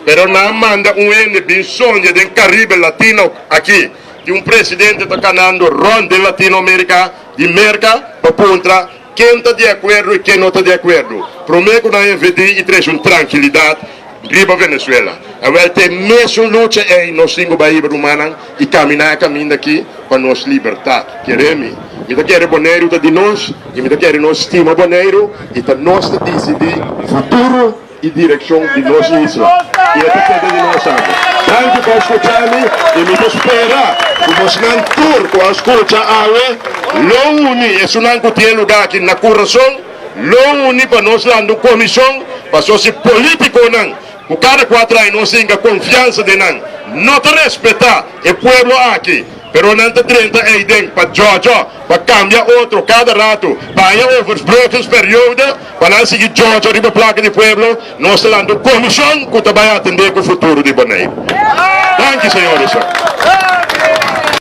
pero não manda ene bem sonho do Caribe Latino aqui. De presidente está ganhando ronda de Latinoamérica, de merca, para contra quem está de acordo e quem não está de acordo. Prometo na MVD e traz tranquilidade riba Venezuela. Agora tem mesmo luta em nós cinco bairros humanos e caminho aqui para nos libertar. Queremos. Me quer boneiro de nós e me quer nós estima boneiro e tá nós decidir futuro e direção de nossa isla. E é tudo de nós amigos. Danke por escutar-me e me espera. Como se não turco a escuta lo uni é se não tem lugar aqui na coração, lo uni para nós lá no comissão, para ser político não. O cada 4 anos nós temos confiança de não te respeitar o povo aqui. Pero não te 30 anos para Georgia, para cambiar outro cada rato, para over próximos períodos, para seguir Georgia riba placa de povo, nós estamos na comissão que vai atender com o futuro de Bonaire. Danke, senhores.